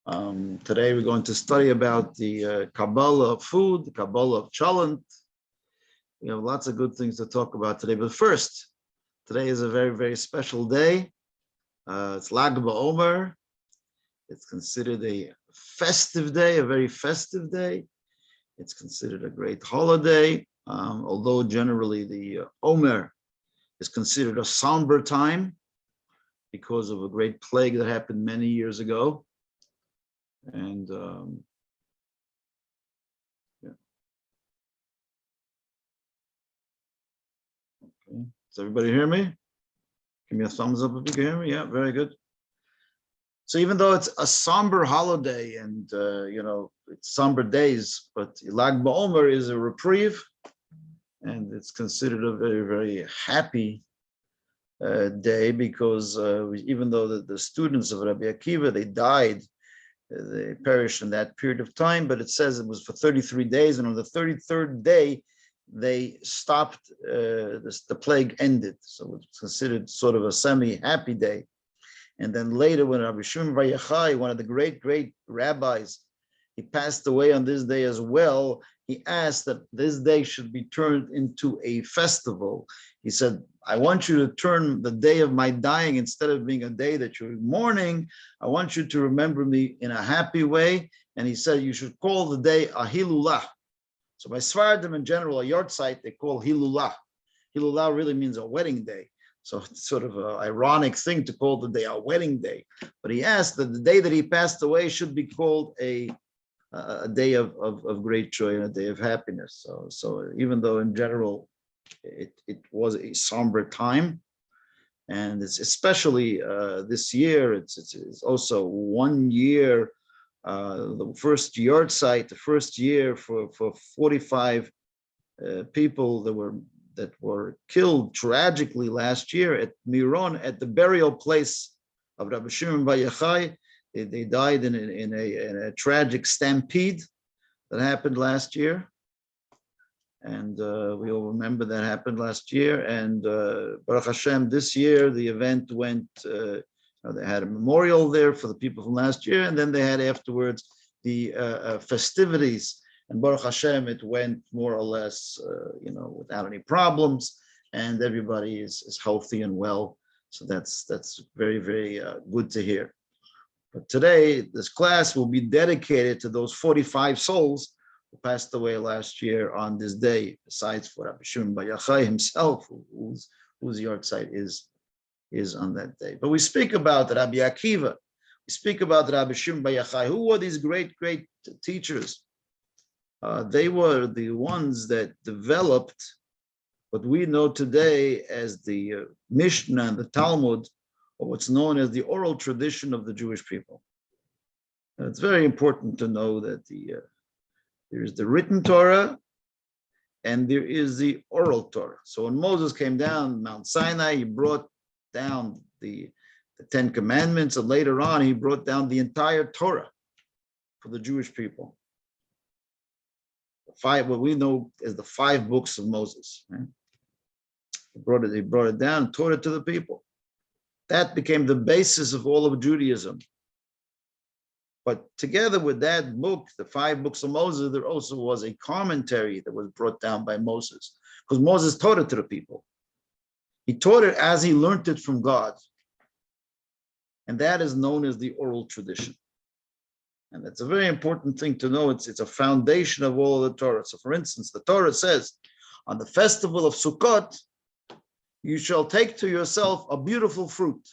Today we're going to study about the Kabbalah of Food, the Kabbalah of Cholent. We have lots of good things to talk about today. But first, today is a very, very special day. It's Lag BaOmer. It's considered a festive day, a very festive day. It's considered a great holiday, although generally the Omer is considered a somber time because of a great plague that happened many years ago. And yeah. Okay. Does everybody hear me? Give me a thumbs up if you can hear me. Yeah, very good. So even though it's a somber holiday and it's somber days, but Lag BaOmer is a reprieve, and it's considered a very, very happy day because even though the students of Rabbi Akiva, they died. They perished in that period of time, but it says it was for 33 days, and on the 33rd day, they stopped, the plague ended. So it's considered sort of a semi-happy day. And then later, when Rabbi Shimon Bar Yochai, one of the great, great rabbis, he passed away on this day as well, he asked that this day should be turned into a festival. He said, I want you to turn the day of my dying, instead of being a day that you're mourning, I want you to remember me in a happy way. And he said, you should call the day a Hilulah. So by Sfaradim in general, a yahrzeit, they call Hilulah. Hilulah really means a wedding day. So it's sort of an ironic thing to call the day a wedding day. But he asked that the day that he passed away should be called a day of great joy and a day of happiness. So even though in general it was a somber time, and it's especially this year, it's also 1 year, the first yahrzeit, the first year for 45 people that were killed tragically last year at Miron, at the burial place of Rabbi Shimon Bar Yochai. They died in a tragic stampede that happened last year. And we all remember that happened last year. And Baruch Hashem, this year, the event went, they had a memorial there for the people from last year. And then they had afterwards the festivities. And Baruch Hashem, it went more or less, without any problems. And everybody is healthy and well. So that's very, very good to hear. But today, this class will be dedicated to those 45 souls who passed away last year on this day, besides for Rabbi Shimon Bar Yochai himself, whose yahrzeit is on that day. But we speak about Rabbi Akiva, we speak about Rabbi Shimon Bar Yochai. Who were these great, great teachers? They were the ones that developed what we know today as the Mishnah and the Talmud, or what's known as the oral tradition of the Jewish people. It's very important to know that there's the written Torah and there is the oral Torah. So when Moses came down Mount Sinai, he brought down the 10 Commandments, and later on he brought down the entire Torah for the Jewish people. What we know as the 5 books of Moses. Right? He brought it down, taught it to the people. That became the basis of all of Judaism. But together with that book, the 5 books of Moses, there also was a commentary that was brought down by Moses, because Moses taught it to the people. He taught it as he learned it from God. And that is known as the oral tradition. And that's a very important thing to know. It's a foundation of all of the Torah. So for instance, the Torah says, on the festival of Sukkot, you shall take to yourself a beautiful fruit.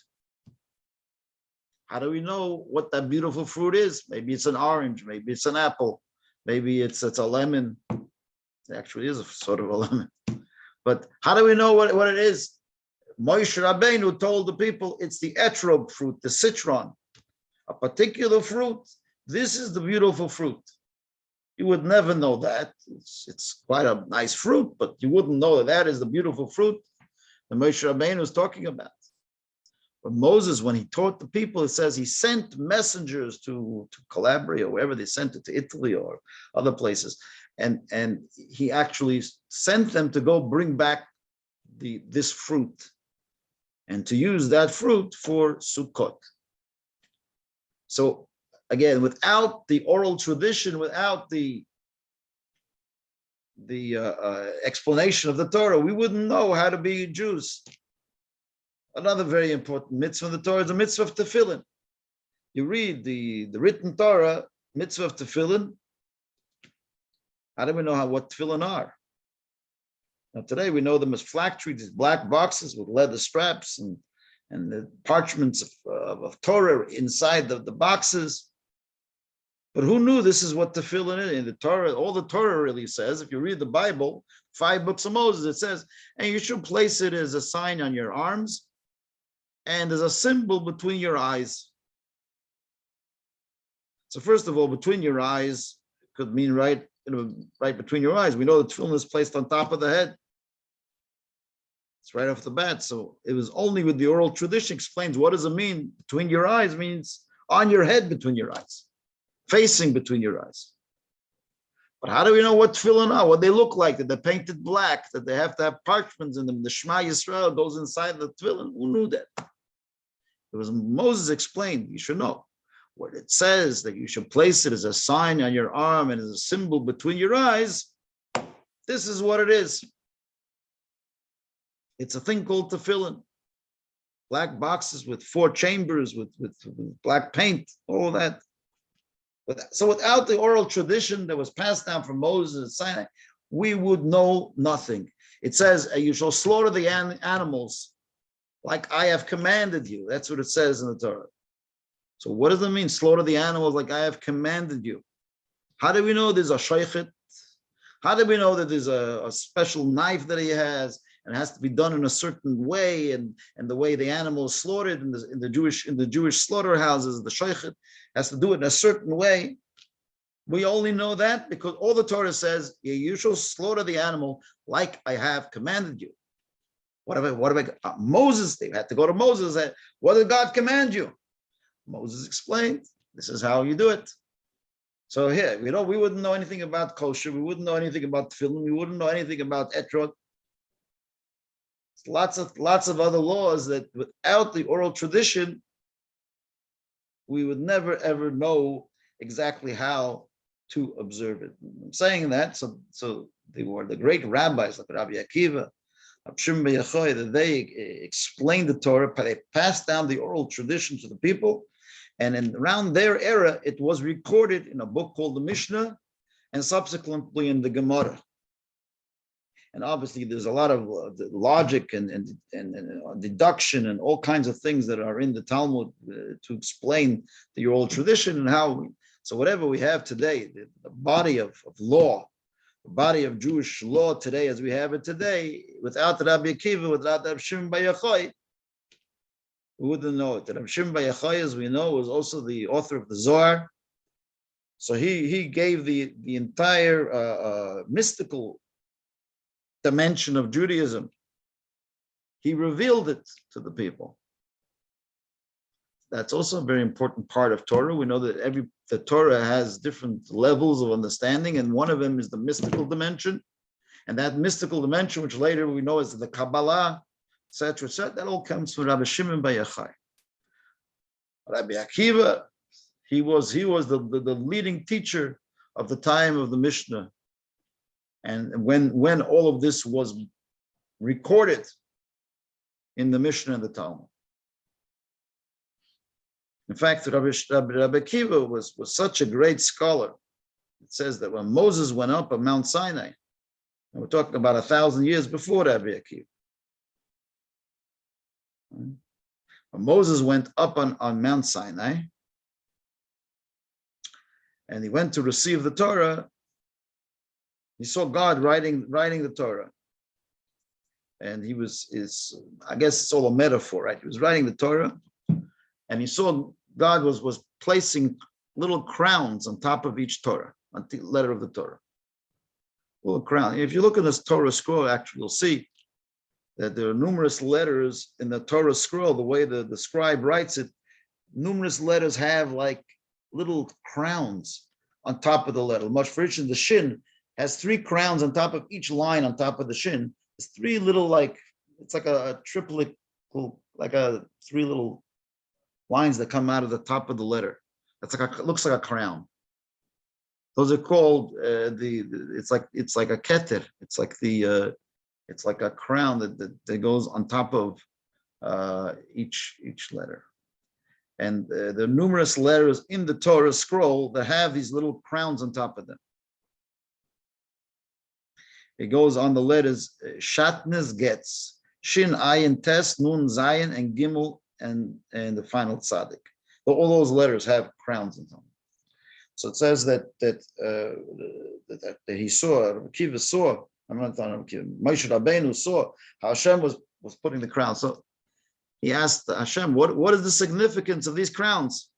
How do we know what that beautiful fruit is? Maybe it's an orange, maybe it's an apple, maybe it's a lemon. It actually is a sort of a lemon. But how do we know what it is? Moshe Rabbeinu told the people it's the etrog fruit, the citron, a particular fruit. This is the beautiful fruit. You would never know that. It's quite a nice fruit, but you wouldn't know that is the beautiful fruit that Moshe Rabbeinu was talking about. But Moses, when he taught the people, it says he sent messengers to Calabria, or wherever they sent it, to Italy or other places. And he actually sent them to go bring back this fruit and to use that fruit for Sukkot. So again, without the oral tradition, without the explanation of the Torah, we wouldn't know how to be Jews. Another very important mitzvah of the Torah is the mitzvah of tefillin. You read the written Torah, mitzvah of tefillin. How do we know what tefillin are? Now today we know them as phylactery, these black boxes with leather straps and the parchments of Torah inside the boxes. But who knew this is what tefillin is? In the Torah, all the Torah really says, if you read the Bible, 5 books of Moses, it says, and you should place it as a sign on your arms and as a symbol between your eyes. So first of all, between your eyes could mean right between your eyes. We know the tefillin is placed on top of the head. It's right off the bat. So it was only with the oral tradition explains what does it mean. Between your eyes means on your head between your eyes, facing between your eyes. But how do we know what tefillin are? What they look like? That they're painted black? That they have to have parchments in them? The Shema Yisrael goes inside the tefillin. Who knew that? It was Moses explained. You should know. What it says that you should place it as a sign on your arm and as a symbol between your eyes. This is what it is. It's a thing called tefillin. Black boxes with 4 chambers with black paint, all that. So without the oral tradition that was passed down from Moses at Sinai, we would know nothing. It says, you shall slaughter the animals like I have commanded you. That's what it says in the Torah. So what does it mean, slaughter the animals like I have commanded you? How do we know there's a shaychet? How do we know that there's a special knife that he has and it has to be done in a certain way, and the way the animal is slaughtered in the Jewish slaughterhouses, the shaychet has to do it in a certain way? We only know that because all the Torah says, you shall slaughter the animal like I have commanded you. What about Moses? They had to go to Moses and say, what did God command you? Moses explained, this is how you do it. So here, we wouldn't know anything about kosher, we wouldn't know anything about tefillin, we wouldn't know anything about etrog. Lots of other laws that without the oral tradition, we would never ever know exactly how to observe it. I'm saying that, so they were the great rabbis like Rabbi Akiva, that they explained the Torah, they passed down the oral tradition to the people, and around their era, it was recorded in a book called the Mishnah, and subsequently in the Gemara. And obviously, there's a lot of logic and deduction and all kinds of things that are in the Talmud to explain the oral tradition and how. So whatever we have today, the body of law, the body of Jewish law today, as we have it today, without Rabbi Akiva, without Rabbi Shimon Bar Yochai, we wouldn't know it. Rabbi Shimon Bar Yochai, as we know, was also the author of the Zohar. So he gave the entire mystical dimension of Judaism. He revealed it to the people. That's also a very important part of Torah. We know that the Torah has different levels of understanding, and one of them is the mystical dimension. And that mystical dimension, which later we know as the Kabbalah, etc., that all comes from Rabbi Shimon Bar Yochai. Rabbi Akiva, he was the leading teacher of the time of the Mishnah. And when all of this was recorded in the Mishnah and the Talmud. In fact, Rabbi Akiva was such a great scholar. It says that when Moses went up on Mount Sinai, and we're talking about 1,000 years before Rabbi Akiva. When Moses went up on Mount Sinai, and he went to receive the Torah, he saw God writing the Torah. And I guess it's all a metaphor, right? He was writing the Torah, and he saw God was placing little crowns on top of each Torah, on the letter of the Torah. Little crown. If you look at this Torah scroll, actually, you'll see that there are numerous letters in the Torah scroll, the way the scribe writes it, numerous letters have like little crowns on top of the letter. Much for each of the shin has 3 crowns on top of each line on top of the shin. There's 3 little, it's like a triplet, like 3 little lines that come out of the top of the letter. looks like a crown. Those are called it's like a keter. It's like a crown that goes on top of each letter. And there are numerous letters in the Torah scroll that have these little crowns on top of them. It goes on the letters Shatnes Getz, Shin Ayin Tes, Nun Zayin, and Gimel, and the final Tzaddik. So all those letters have crowns in them. So it says that he saw, Rabbi Akiva saw, Moshe Rabbeinu saw how Hashem was putting the crown. So he asked Hashem, what is the significance of these crowns?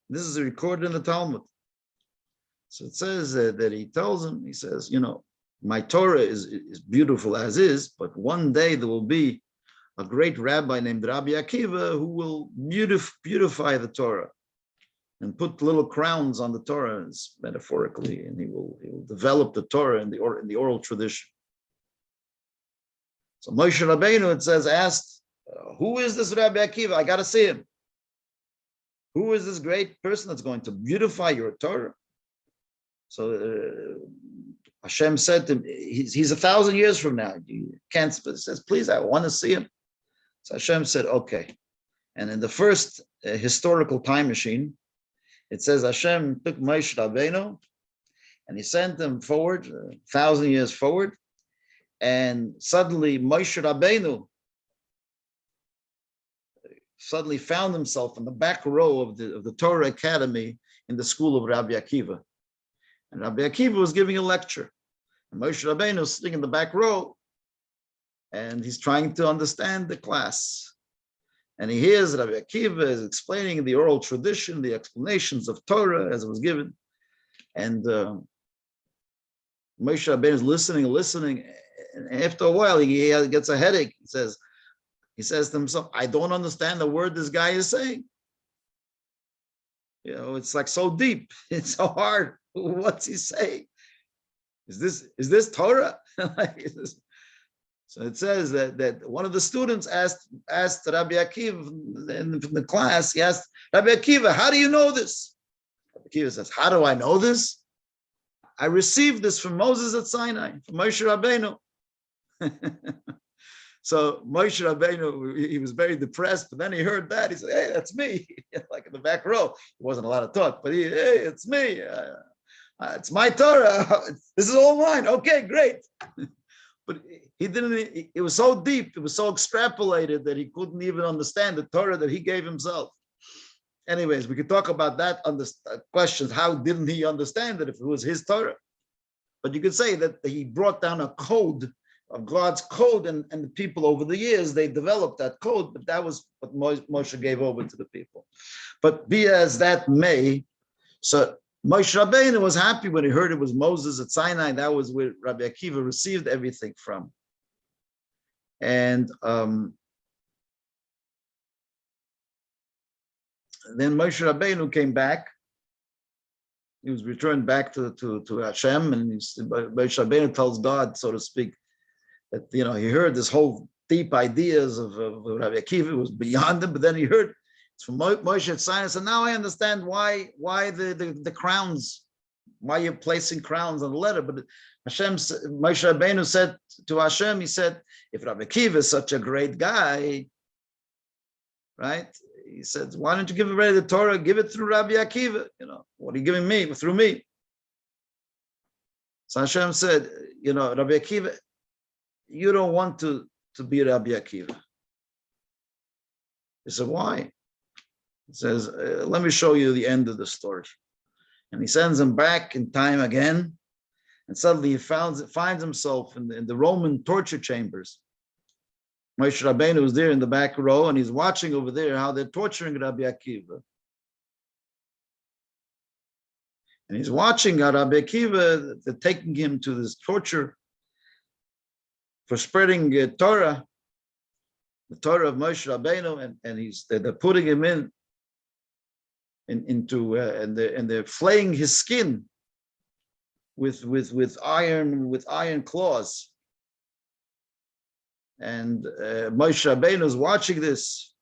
This is recorded in the Talmud. So it says that he tells him, he says, my Torah is beautiful as is, but one day there will be a great rabbi named Rabbi Akiva who will beautify the Torah and put little crowns on the Torah, metaphorically, and he will develop the Torah in the oral tradition. So Moshe Rabbeinu, it says, asked, who is this Rabbi Akiva? I got to see him. Who is this great person that's going to beautify your Torah? So Hashem said to him, he's 1,000 years from now. You can't, but says, please, I want to see him. So Hashem said, okay. And in the first historical time machine, it says Hashem took Moshe Rabbeinu and he sent him forward, 1,000 years forward. And suddenly Moshe Rabbeinu suddenly found himself in the back row of the Torah Academy in the school of Rabbi Akiva. And Rabbi Akiva was giving a lecture. And Moshe Rabbeinu was sitting in the back row and he's trying to understand the class. And he hears Rabbi Akiva is explaining the oral tradition, the explanations of Torah as it was given. And Moshe Rabbeinu is listening. And after a while, he gets a headache. He says to himself, I don't understand the word this guy is saying. It's like so deep. It's so hard. What's he saying? Is this Torah? So it says that one of the students asked Rabbi Akiva from the class, he asked, Rabbi Akiva, how do you know this? Rabbi Akiva says, how do I know this? I received this from Moses at Sinai, from Moshe Rabbeinu. So Moshe Rabbeinu, he was very depressed, but then he heard that. He said, hey, that's me. Like in the back row. It wasn't a lot of talk, but hey, it's me. It's my Torah. This is all mine. Okay, great. But he didn't, it was so deep, it was so extrapolated that he couldn't even understand the Torah that he gave himself. Anyways, we could talk about that on the questions. How didn't he understand it if it was his Torah? But you could say that he brought down a code of God's code, and the people over the years, they developed that code, but that was what Moshe gave over to the people. But be as that may, so Moshe Rabbeinu was happy when he heard it was Moses at Sinai. That was where Rabbi Akiva received everything from. And then Moshe Rabbeinu came back. He was returned back to Hashem, and Moshe Rabbeinu tells God, so to speak, that he heard this whole deep ideas of Rabbi Akiva. It was beyond him, but then he heard it's from Moshe at Sinai. So now I understand why the crowns, why you're placing crowns on the letter. But Moshe Rabbeinu said to Hashem, he said, if Rabbi Akiva is such a great guy, right? He said, why don't you give away the Torah? Give it through Rabbi Akiva. What are you giving me? Through me. So Hashem said, Rabbi Akiva, you don't want to be Rabbi Akiva. He said, why? He says, let me show you the end of the story. And he sends him back in time again. And suddenly he finds himself in the Roman torture chambers. Moshe Rabbeinu was there in the back row, and he's watching over there how they're torturing Rabbi Akiva. And he's watching how Rabbi Akiva, they're taking him to this torture for spreading Torah, the Torah of Moshe Rabbeinu, and they're putting him into and they're flaying his skin with iron claws. And Moshe Rabbeinu is watching this,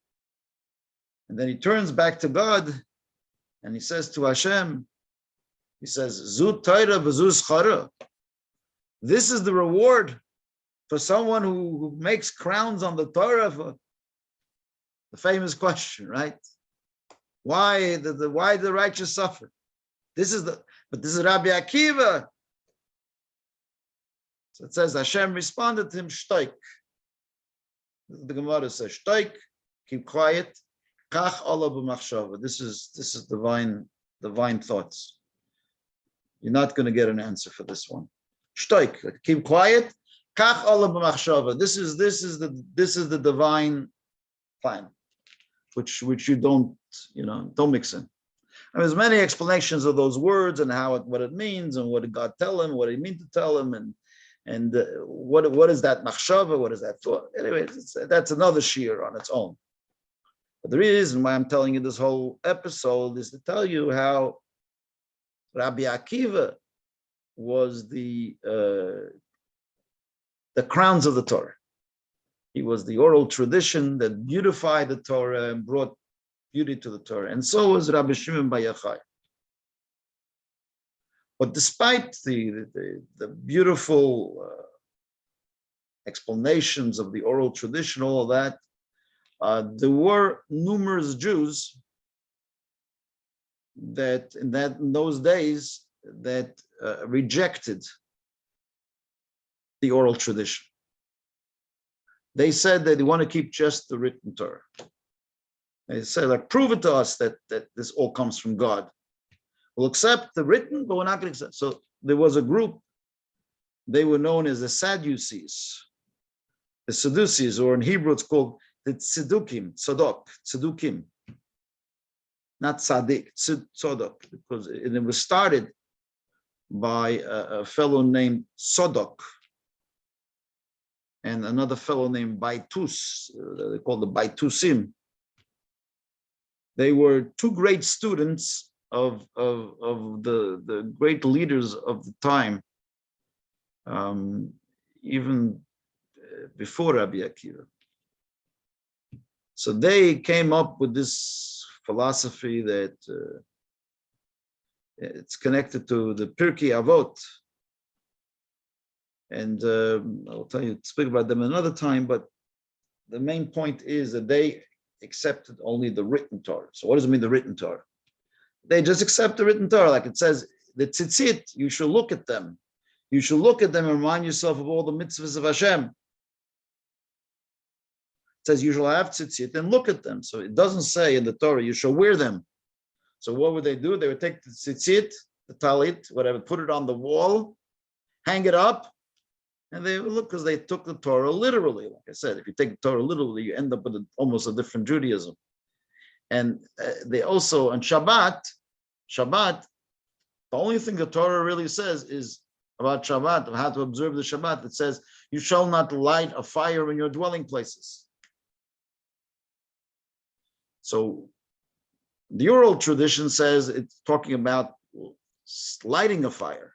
and then he turns back to God, And he says to Hashem, he says, Zu Torah v'zu schara. This is the reward for someone who makes crowns on the Torah. For the famous question, right? Why why the righteous suffer? This is Rabbi Akiva. So it says Hashem responded to him, Shtoik. The Gemara says, Shtoik, keep quiet. Kach Allah b'machshava. This is divine thoughts. You're not going to get an answer for this one. Shtoik, keep quiet. Kach Allah b'machshava. This is the divine plan, which you don't mix in. And there's many explanations of those words and what it means and what did God tell him, what he meant to tell him, and what is that machshava, what is that thought? Anyway, that's another shiur on its own. But the reason why I'm telling you this whole episode is to tell you how Rabbi Akiva was the crowns of the Torah. He was the oral tradition that beautified the Torah and brought beauty to the Torah. And so was Rabbi Shimon Bar Yochai. But despite the beautiful explanations of the oral tradition, all of that, there were numerous Jews that in those days that rejected the oral tradition. They said that they want to keep just the written Torah. They said, like, prove it to us that this all comes from God. We'll accept the written, but we're not going to accept. So there was a group, they were known as the Sadducees. The Sadducees, or in Hebrew it's called the Tzedukim, not Tzaddik, Tzodok, because it was started by a fellow named Sodok and another fellow named Baitus. They called the Baitusim. They were two great students of the great leaders of the time, even before Rabbi Akiva. So they came up with this philosophy that it's connected to the Pirkei Avot. And I'll speak about them another time, but the main point is that they accepted only the written Torah. So what does it mean, the written Torah? They just accept the written Torah. Like it says, the tzitzit, you should look at them. You should look at them and remind yourself of all the mitzvahs of Hashem. It says you shall have tzitzit and look at them. So it doesn't say in the Torah you shall wear them. So what would they do? They would take the tzitzit, the talit, whatever, put it on the wall, hang it up, and they would look, because they took the Torah literally. Like I said, if you take the Torah literally, you end up with almost a different Judaism. And they also, on Shabbat, the only thing the Torah really says is about Shabbat, of how to observe the Shabbat. It says, you shall not light a fire in your dwelling places. So the oral tradition says it's talking about lighting a fire.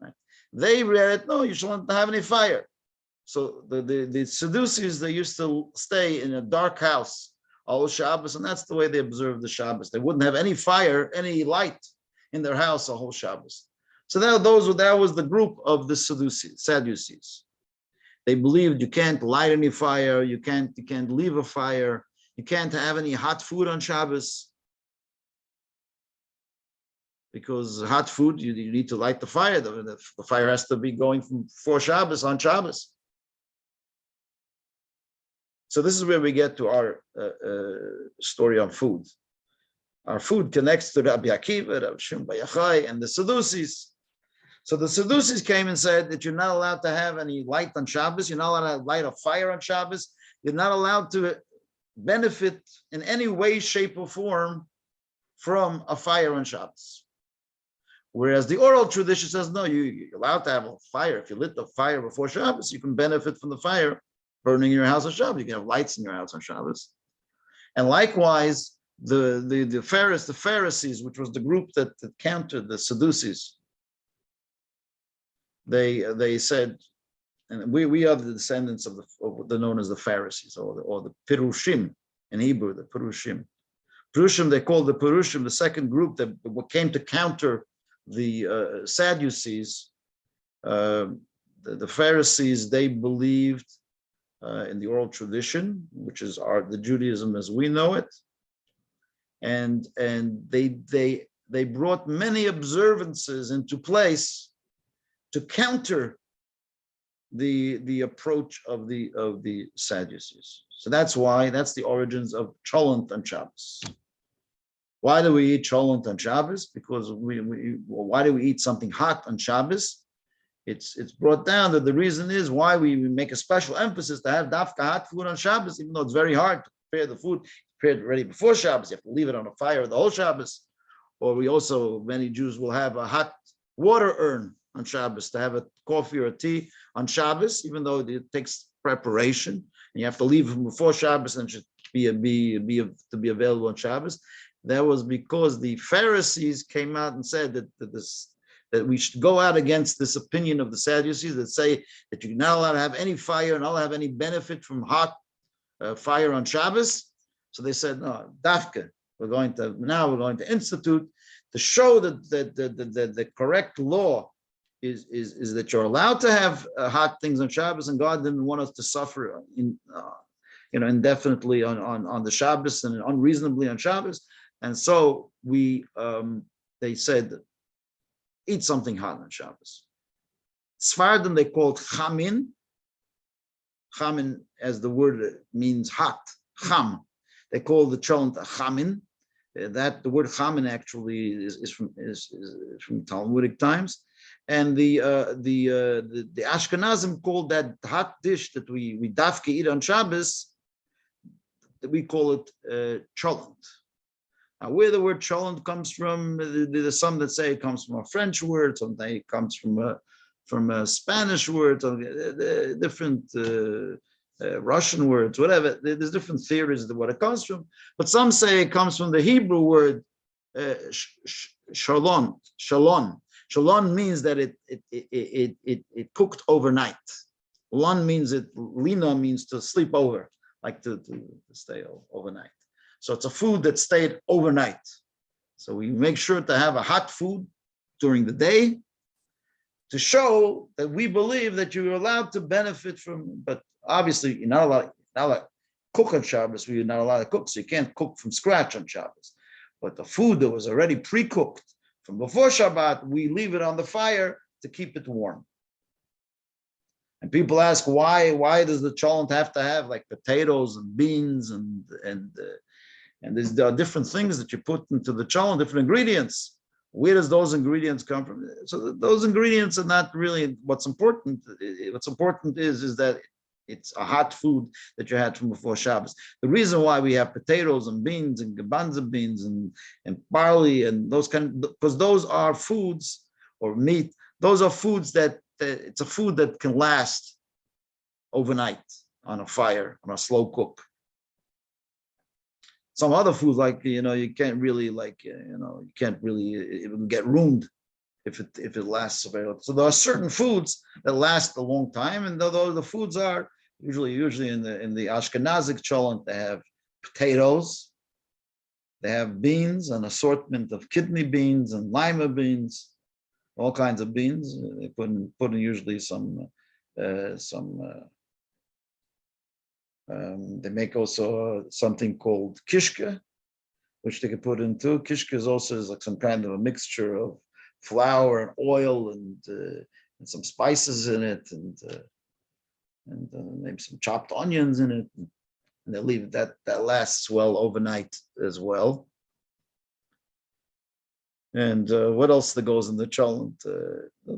Right? They read it, no, you shouldn't have any fire. So the Sadducees, they used to stay in a dark house all Shabbos, and that's the way they observed the Shabbos. They wouldn't have any fire, any light in their house a whole Shabbos. So that was the group of the Sadducees. They believed you can't light any fire, you can't leave a fire, you can't have any hot food on Shabbos, because hot food, you need to light the fire. The fire has to be going from 4 Shabbos on Shabbos. So this is where we get to our story on food. Our food connects to Rabbi Akiva, Rabbi Shimon Bar Yochai, and the Sadducees. So the Sadducees came and said that you're not allowed to have any light on Shabbos. You're not allowed to light a fire on Shabbos. You're not allowed to benefit in any way, shape, or form from a fire on Shabbos. Whereas the oral tradition says, no, you're allowed to have a fire. If you lit the fire before Shabbos, you can benefit from the fire burning in your house on Shabbos. You can have lights in your house on Shabbos. And likewise, the Pharisees, which was the group that countered the Sadducees, they said, and we are the descendants of the known as the Pharisees, or the Purushim in Hebrew, the Purushim. Purushim, they called the Purushim, the second group that came to counter the Sadducees. The Pharisees, they believed in the oral tradition, which is the Judaism as we know it, and they brought many observances into place to counter the approach of the Sadducees. So that's the origins of Cholent and Shabbos. Why do we eat Cholent on Shabbos? Because why do we eat something hot on Shabbos? It's brought down that the reason is why we make a special emphasis to have dafka hot food on Shabbos, even though it's very hard to prepare the food, prepare it ready before Shabbos. You have to leave it on a fire the whole Shabbos. Or many Jews will have a hot water urn on Shabbos to have a coffee or a tea on Shabbos, even though it takes preparation and you have to leave it before Shabbos and should be available on Shabbos. That was because the Pharisees came out and said that we should go out against this opinion of the Sadducees that say that you're not allowed to have any fire, not allowed to have any benefit from hot fire on Shabbos. So they said, no, dafka, we're going to institute to show that the correct law is that you're allowed to have hot things on Shabbos, and God didn't want us to suffer indefinitely on the Shabbos and unreasonably on Shabbos. And so they said, eat something hot on Shabbos. Sfardim, they called chamin. Chamin, as the word means hot, cham. They call the cholent a chamin. That the word chamin actually is from Talmudic times, and the Ashkenazim called that hot dish that we dafke eat on Shabbos, we call it cholent. Now, where the word cholent comes from, there's some that say it comes from a French word, some say it comes from a Spanish word, different Russian words, whatever. There's different theories of what it comes from, but some say it comes from the Hebrew word shalon. Shalon means that it cooked overnight. Lina means to sleep over, like to stay overnight. So it's a food that stayed overnight. So we make sure to have a hot food during the day to show that we believe that you're allowed to benefit from, but obviously you're not allowed to cook on Shabbos, you're not allowed to cook, so you can't cook from scratch on Shabbos. But the food that was already pre-cooked from before Shabbat, we leave it on the fire to keep it warm. And people ask, why does the cholent have to have like potatoes and beans and there are different things that you put into the cholent, different ingredients. Where does those ingredients come from? So those ingredients are not really what's important. What's important is that it's a hot food that you had from before Shabbos. The reason why we have potatoes and beans and gabanza beans and barley and those because those are foods, or meat, those are foods that it's a food that can last overnight on a fire, on a slow cook. Some other foods, like you can't really it will get ruined if it lasts very long. So there are certain foods that last a long time, and though the foods are usually in the Ashkenazic cholent, they have potatoes, they have beans, an assortment of kidney beans and lima beans, all kinds of beans. They put in usually some. They make also something called kishka, which they can put into. Kishka is also like some kind of a mixture of flour and oil and some spices in it, and maybe some chopped onions in it, and they leave that lasts well overnight as well. And what else that goes in the cholent?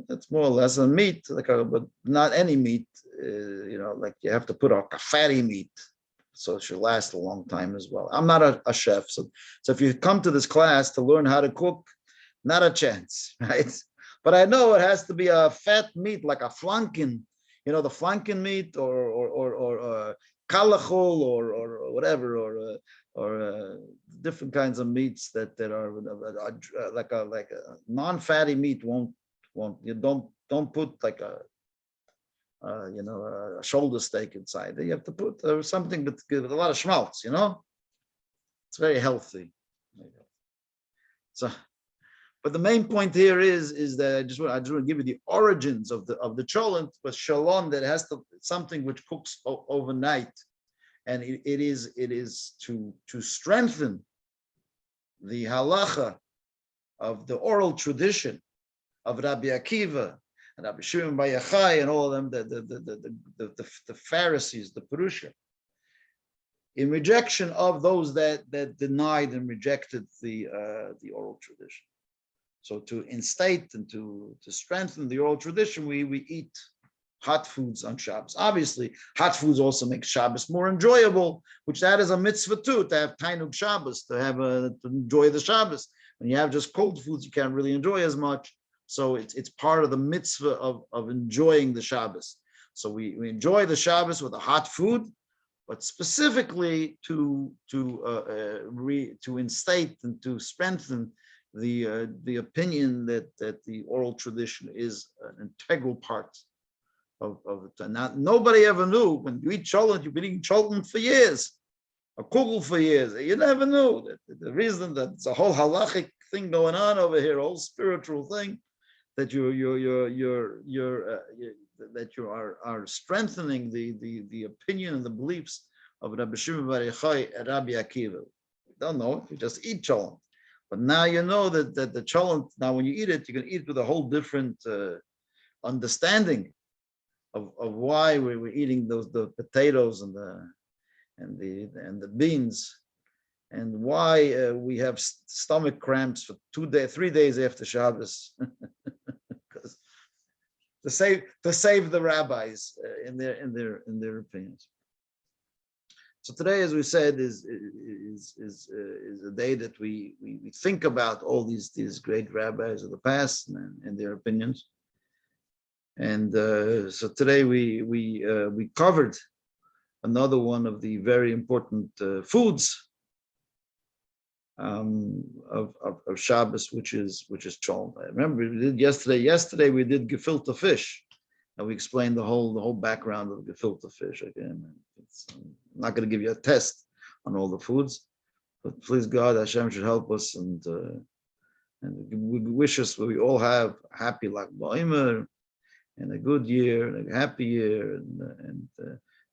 That's more or less a meat, but not any meat. Like you have to put a fatty meat, so it should last a long time as well. I'm not a chef, so if you come to this class to learn how to cook, not a chance, right? But I know it has to be a fat meat, like a flanken, the flanken meat, or kalachol, or whatever, or different kinds of meats that are like a non-fatty meat won't you don't put like a shoulder steak inside. You have to put something with a lot of schmaltz. It's very healthy. So, but the main point here is that I just want to give you the origins of the cholent, but shalom that has something which cooks overnight, and it is to strengthen the halacha of the oral tradition of Rabbi Akiva and Rabbi Shimon Bar Yochai and all of them, the Pharisees, the Purushim, in rejection of those that denied and rejected the oral tradition. So to instate and to strengthen the oral tradition, we eat hot foods on Shabbos. Obviously, hot foods also make Shabbos more enjoyable, which that is a mitzvah too, to have Tainug Shabbos, to enjoy the Shabbos. When you have just cold foods, you can't really enjoy as much. So it's part of the mitzvah of enjoying the Shabbos. So we enjoy the Shabbos with a hot food, but specifically to instate and to strengthen the opinion that the oral tradition is an integral part of it. Now, nobody ever knew when you eat cholent, you've been eating cholent for years, a kugel for years. You never knew that the reason that it's a whole halachic thing going on over here, a whole spiritual thing, that you are strengthening the opinion and the beliefs of Rabbi Shimon Bar Yochai and Rabbi Akiva. You don't know it, you just eat cholent. But now you know that the cholent, now when you eat it, you can eat with a whole different understanding of why we're eating the potatoes and the beans, and why we have stomach cramps for 3 days after Shabbos, to save the rabbis in their opinions. So today, as we said, is a day that we think about all these great rabbis of the past and their opinions. And so today we covered another one of the very important foods of Shabbos, which is cholent. I remember we did yesterday we did gefilte fish, and we explained the whole background of gefilte fish. Again, I'm not going to give you a test on all the foods, but please God, Hashem should help us, and we wish us we all have happy Lag BaOmer and a good year and a happy year,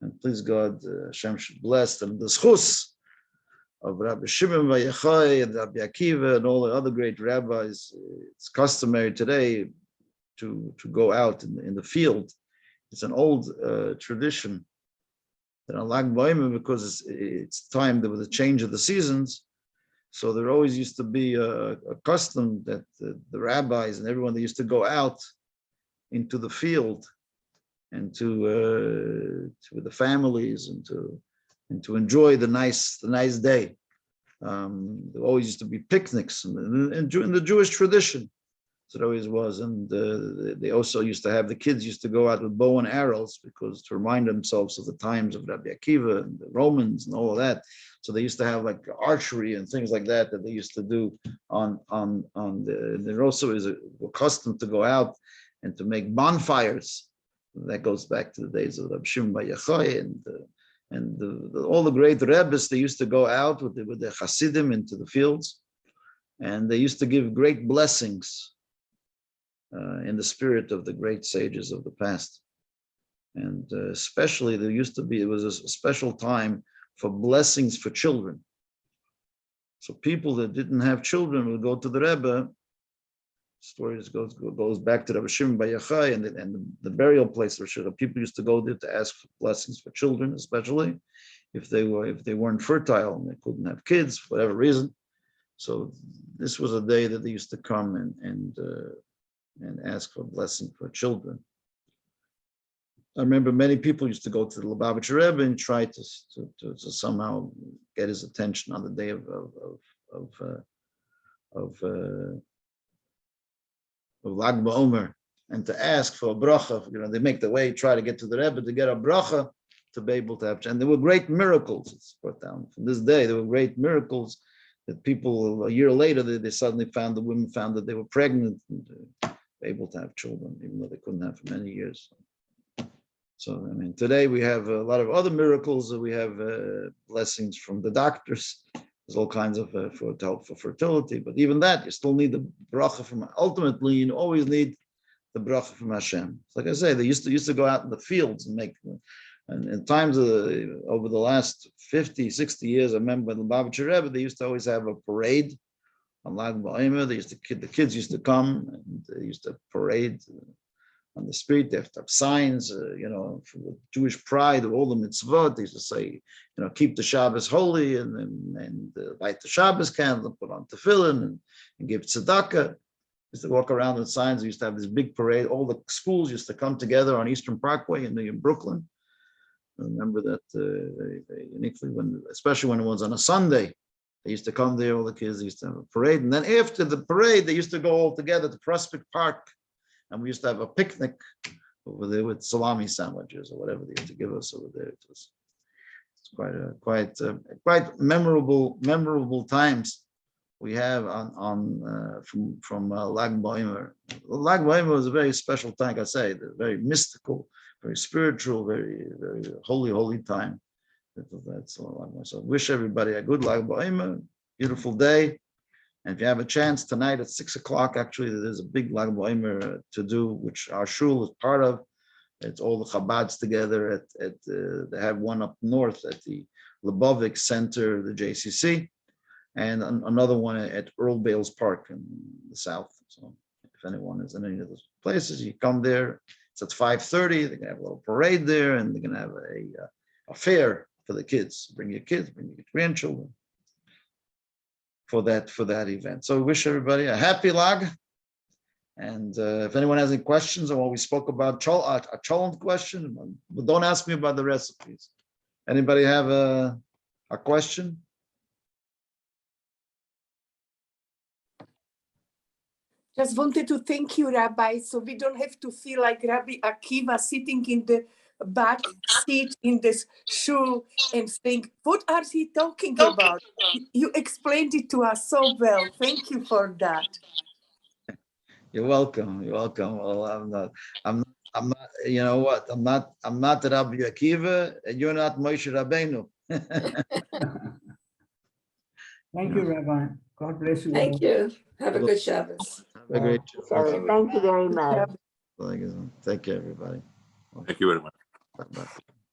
and please God, Hashem should bless them. The schus of Rabbi Shimon Bar Yochai and Rabbi Akiva and all the other great rabbis. It's customary today to go out in the field. It's an old tradition that on Lag BaOmer, because it's time there was a change of the seasons, so there always used to be a custom that the rabbis and everyone, they used to go out into the field and to with the families and to enjoy the nice day. There always used to be picnics in the Jewish tradition. So it always was. And they also used to have, the kids used to go out with bow and arrows, because to remind themselves of the times of Rabbi Akiva and the Romans and all of that. So they used to have like archery and things like that they used to do there also is a custom to go out and to make bonfires. That goes back to the days of Rabbi Shimon Bar Yochai and all the great rebbes. They used to go out with the Hasidim into the fields, and they used to give great blessings in the spirit of the great sages of the past. And especially it was a special time for blessings for children. So people that didn't have children would go to the Rebbe. Stories goes back to Rabbi Shimon Bar Yochai and the burial place where people used to go there to ask for blessings for children, especially if they weren't fertile and they couldn't have kids for whatever reason. So this was a day that they used to come and ask for blessing for children. I remember many people used to go to the Lubavitcher Rebbe and try to somehow get his attention on the day of Lag BaOmer, and to ask for a bracha. They make the way, try to get to the Rebbe to get a bracha to be able to have. And there were great miracles. It's brought down from this day. There were great miracles that people a year later they suddenly found, the women found that they were pregnant and able to have children, even though they couldn't have for many years. So I mean, today we have a lot of other miracles. We have blessings from the doctors There's all kinds of to help for fertility, but even that, you still need the bracha from. Ultimately, you always need the bracha from Hashem. Like I say, they used to go out in the fields and make. And in times over the last 50, 60 years, I remember in the Lubavitcher Rebbe, they used to always have a parade on Lag BaOmer. The kids used to come and they used to parade on the street. They have to have signs, for the Jewish pride of all the mitzvot. They used to say, keep the Shabbos holy and light the Shabbos candle, and put on tefillin and give tzedakah. Used to walk around with signs. We used to have this big parade. All the schools used to come together on Eastern Parkway in Brooklyn. I remember that they uniquely, especially when it was on a Sunday, they used to come there. All the kids used to have a parade, and then after the parade, they used to go all together to Prospect Park, and we used to have a picnic over there with salami sandwiches or whatever they used to give us over there. It's quite memorable times we have from Lag BaOmer. Lag BaOmer was a very special time, like I say, very mystical, very spiritual, very, very holy time. That's all. So wish everybody a good Lag BaOmer, beautiful day. And if you have a chance tonight at 6 o'clock, actually, there's a big Lag BaOmer to do, which our shul is part of. It's all the Chabads together they have one up north at the Lubavitch Center, the JCC, and another one at Earl Bales Park in the south. So if anyone is in any of those places, you come there. It's at 5:30. They're gonna have a little parade there, and they're gonna have a fair for the kids. Bring your kids, bring your grandchildren for that event. So we wish everybody a happy Lag. And if anyone has any questions on what we spoke about, a Cholent question, but don't ask me about the recipes. Anybody have a question? Just wanted to thank you, Rabbi, so we don't have to feel like Rabbi Akiva sitting in the back seat in this shul and think, what are he talking about? You explained it to us so well. Thank you for that. You're welcome. You're welcome. Well, I'm not. You know what? I'm not the Rabbi Akiva, and you're not Moshe Rabbeinu. Thank you, Rabbi. God bless you. Thank you. Have a good Shabbos. Have a great Thank you very much. Thank you, everybody. Thank you very much. Bye-bye.